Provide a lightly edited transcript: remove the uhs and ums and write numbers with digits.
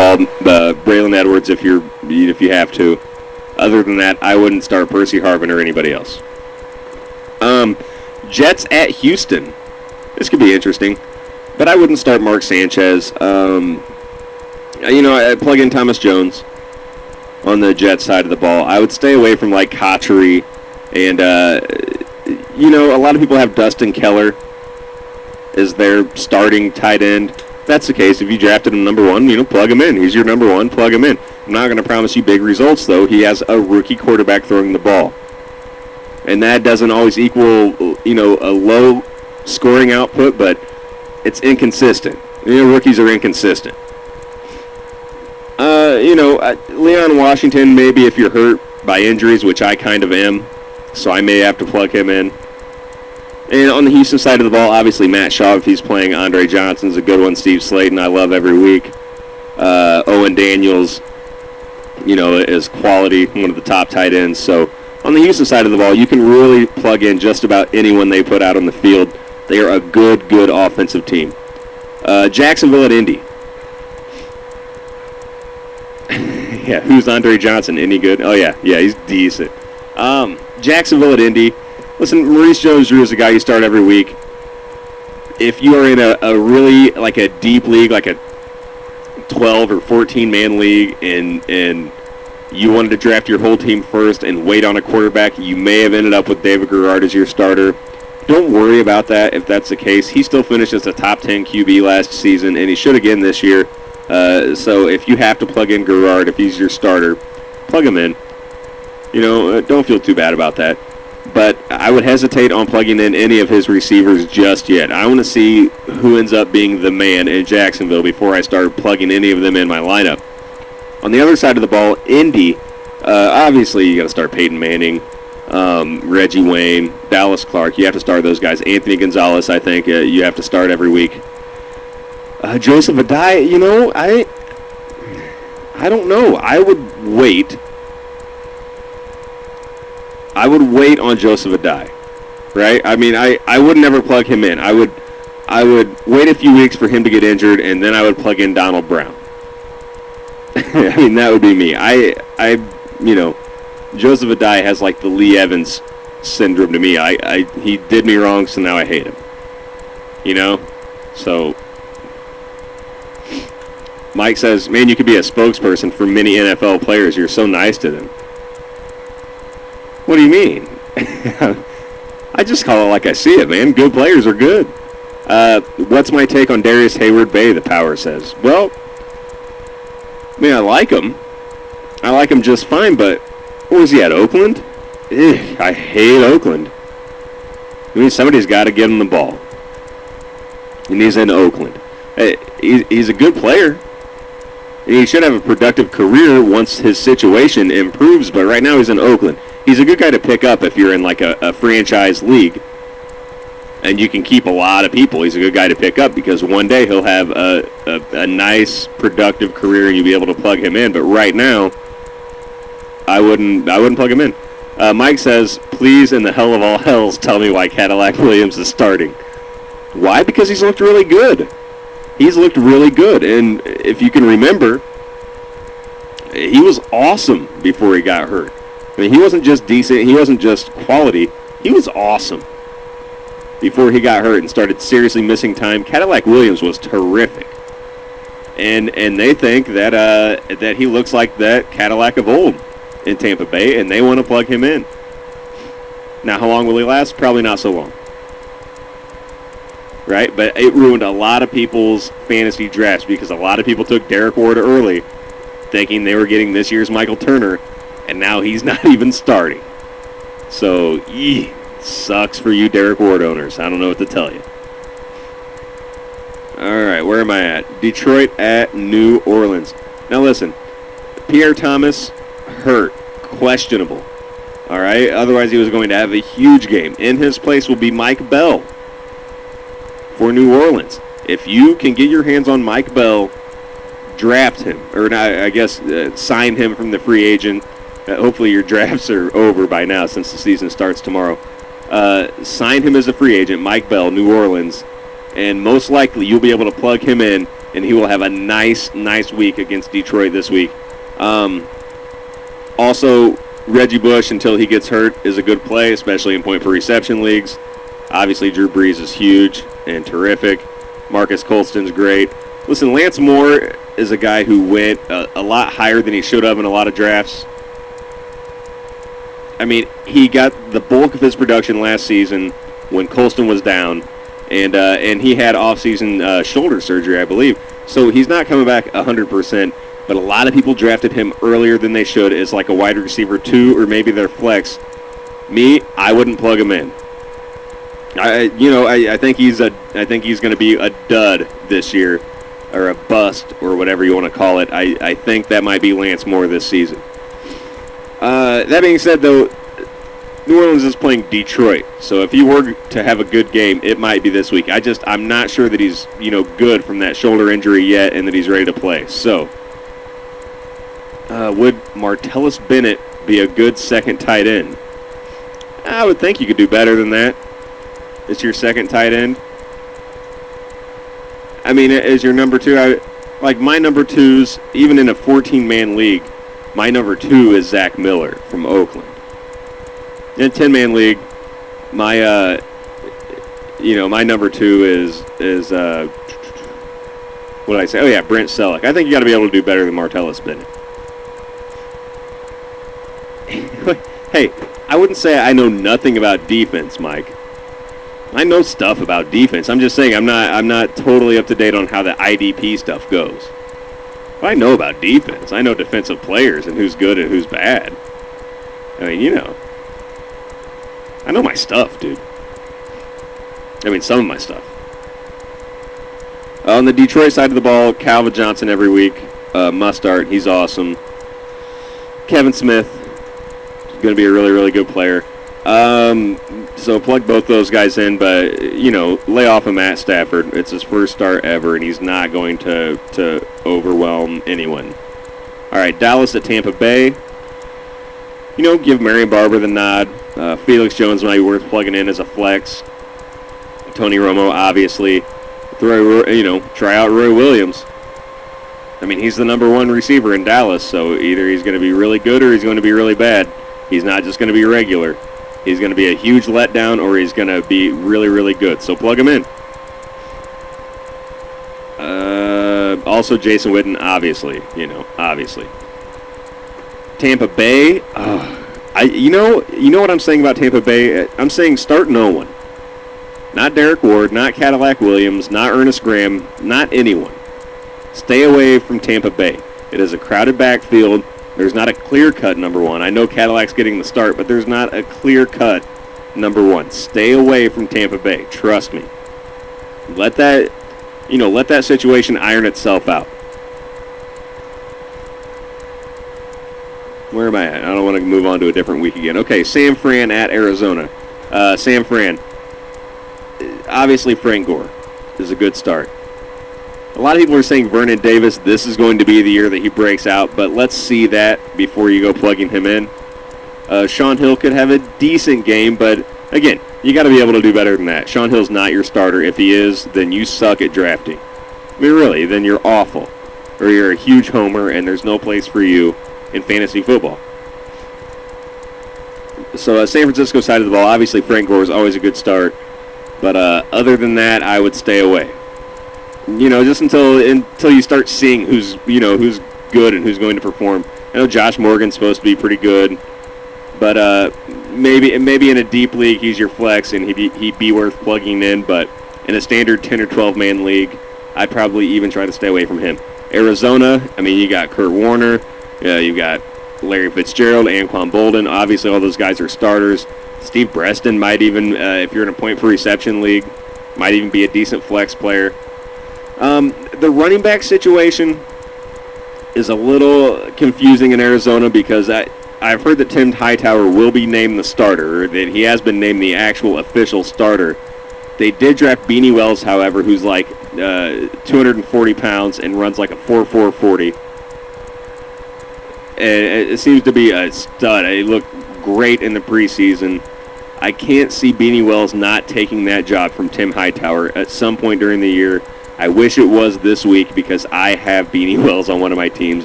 ball, Braylon Edwards if you have to. Other than that, I wouldn't start Percy Harvin or anybody else. Jets at Houston. This could be interesting, but I wouldn't start Mark Sanchez. I plug in Thomas Jones on the Jets side of the ball. I would stay away from like Cotchery, and a lot of people have Dustin Keller as their starting tight end. If that's the case, if you drafted him number one, plug him in. He's your number one, plug him in. I'm not going to promise you big results, though. He has a rookie quarterback throwing the ball. And that doesn't always equal, a low scoring output, but it's inconsistent. Rookies are inconsistent. Leon Washington, maybe if you're hurt by injuries, which I kind of am, so I may have to plug him in. And on the Houston side of the ball, obviously Matt Shaw, if he's playing. Andre Johnson's a good one. Steve Slayton, I love every week. Owen Daniels, is quality, one of the top tight ends. So on the Houston side of the ball, you can really plug in just about anyone they put out on the field. They are a good offensive team. Jacksonville at Indy. Yeah, who's Andre Johnson? Any good? Oh, yeah, he's decent. Jacksonville at Indy. Listen, Maurice Jones-Drew is a guy you start every week. If you are in a really, like a deep league, like a 12 or 14-man league, and you wanted to draft your whole team first and wait on a quarterback, you may have ended up with David Garrard as your starter. Don't worry about that if that's the case. He still finished as a top 10 QB last season, and he should again this year. So if you have to plug in Garrard, if he's your starter, plug him in. Don't feel too bad about that. But I would hesitate on plugging in any of his receivers just yet. I want to see who ends up being the man in Jacksonville before I start plugging any of them in my lineup. On the other side of the ball, Indy, obviously you got to start Peyton Manning, Reggie Wayne, Dallas Clark. You have to start those guys. Anthony Gonzalez, I think, you have to start every week. Joseph Adai, I don't know. I would wait on Joseph Adai, right? I mean, I would never plug him in. I would wait a few weeks for him to get injured, and then I would plug in Donald Brown. I mean, that would be me. Joseph Adai has like the Lee Evans syndrome to me. He did me wrong, so now I hate him. So Mike says, man, you could be a spokesperson for many NFL players. You're so nice to them. What do you mean? I just call it like I see it, man. Good players are good. What's my take on Darius Hayward-Bay, the Power says? Well, I like him. I like him just fine, but where was he at, Oakland? I hate Oakland. Somebody's got to give him the ball. And he's in Oakland. He's a good player. He should have a productive career once his situation improves, but right now he's in Oakland. He's a good guy to pick up if you're in like a franchise league and you can keep a lot of people. He's a good guy to pick up because one day he'll have a nice, productive career and you'll be able to plug him in. But right now, I wouldn't plug him in. Mike says, please, in the hell of all hells, tell me why Cadillac Williams is starting. Why? Because he's looked really good. He's looked really good. And if you can remember, he was awesome before he got hurt. I mean, he wasn't just decent. He wasn't just quality. He was awesome before he got hurt and started seriously missing time. Cadillac Williams was terrific. And they think that he looks like that Cadillac of old in Tampa Bay, and they want to plug him in. Now, how long will he last? Probably not so long. Right? But it ruined a lot of people's fantasy drafts because a lot of people took Derek Ward early thinking they were getting this year's Michael Turner, and now he's not even starting. So, sucks for you Derek Ward owners. I don't know what to tell you. All right, where am I at? Detroit at New Orleans. Now listen, Pierre Thomas hurt, questionable. All right, otherwise he was going to have a huge game. In his place will be Mike Bell for New Orleans. If you can get your hands on Mike Bell, draft him, or not, I guess sign him from the free agent. Hopefully your drafts are over by now since the season starts tomorrow. Sign him as a free agent, Mike Bell, New Orleans, and most likely you'll be able to plug him in and he will have a nice week against Detroit this week. Also, Reggie Bush, until he gets hurt, is a good play, especially in point per reception leagues. Obviously, Drew Brees is huge and terrific. Marcus Colston's great. Listen, Lance Moore is a guy who went a lot higher than he should have in a lot of drafts. I mean, he got the bulk of his production last season when Colston was down, and he had off-season shoulder surgery, I believe. So he's not coming back 100%, but a lot of people drafted him earlier than they should as like a wide receiver 2 or maybe their flex. Me, I wouldn't plug him in. I think he's going to be a dud this year, or a bust, or whatever you want to call it. I think that might be Lance Moore this season. That being said, though, New Orleans is playing Detroit, so if he were to have a good game, it might be this week. I'm not sure that he's good from that shoulder injury yet, and that he's ready to play. So, would Martellus Bennett be a good second tight end? I would think you could do better than that. It's your second tight end. I mean, as your number 2, like my number 2s, even in a 14-man league, my number 2 is Zach Miller from Oakland. In a 10-man league, my my number 2 is what did I say? Oh yeah, Brent Selleck. I think you got to be able to do better than Martellus Bennett. Hey, I wouldn't say I know nothing about defense, Mike. I know stuff about defense. I'm just saying I'm not totally up to date on how the IDP stuff goes. But I know about defense. I know defensive players and who's good and who's bad. I mean, I know my stuff, dude. I mean, some of my stuff. On the Detroit side of the ball, Calvin Johnson every week. Must start. He's awesome. Kevin Smith is going to be a really, really good player. So plug both those guys in, but, lay off of Matt Stafford. It's his first start ever, and he's not going to overwhelm anyone. All right, Dallas at Tampa Bay. Give Marion Barber the nod. Felix Jones might be worth plugging in as a flex. Tony Romo, obviously. Try out Roy Williams. I mean, he's the number 1 receiver in Dallas, so either he's going to be really good or he's going to be really bad. He's not just going to be regular. He's going to be a huge letdown, or he's going to be really, really good. So plug him in. Also, Jason Witten, obviously. Obviously. Tampa Bay. You know what I'm saying about Tampa Bay? I'm saying start no one. Not Derek Ward, not Cadillac Williams, not Ernest Graham, not anyone. Stay away from Tampa Bay. It is a crowded backfield. There's not a clear-cut number 1. I know Cadillac's getting the start, but there's not a clear-cut number 1. Stay away from Tampa Bay. Trust me. Let that situation iron itself out. Where am I at? I don't want to move on to a different week again. Okay, San Fran at Arizona. San Fran. Obviously, Frank Gore is a good start. A lot of people are saying Vernon Davis, this is going to be the year that he breaks out, but let's see that before you go plugging him in. Sean Hill could have a decent game, but again, you got to be able to do better than that. Sean Hill's not your starter. If he is, then you suck at drafting. I mean, really, then you're awful. Or you're a huge homer, and there's no place for you in fantasy football. So San Francisco side of the ball, obviously Frank Gore is always a good start, but other than that, I would stay away. Just until you start seeing who's good and who's going to perform. I know Josh Morgan's supposed to be pretty good, but maybe in a deep league he's your flex and he'd be worth plugging in. But in a standard 10 or 12 man league, I'd probably even try to stay away from him. Arizona, I mean, you got Kurt Warner, you got Larry Fitzgerald, Anquan Bolden. Obviously, all those guys are starters. Steve Breston might even, if you're in a point per reception league, might even be a decent flex player. The running back situation is a little confusing in Arizona because I've heard that Tim Hightower will be named the starter, or that he has been named the actual official starter. They did draft Beanie Wells, however, who's like 240 pounds and runs like a 4.4 40. And it seems to be a stud. He looked great in the preseason. I can't see Beanie Wells not taking that job from Tim Hightower at some point during the year. I wish it was this week because I have Beanie Wells on one of my teams,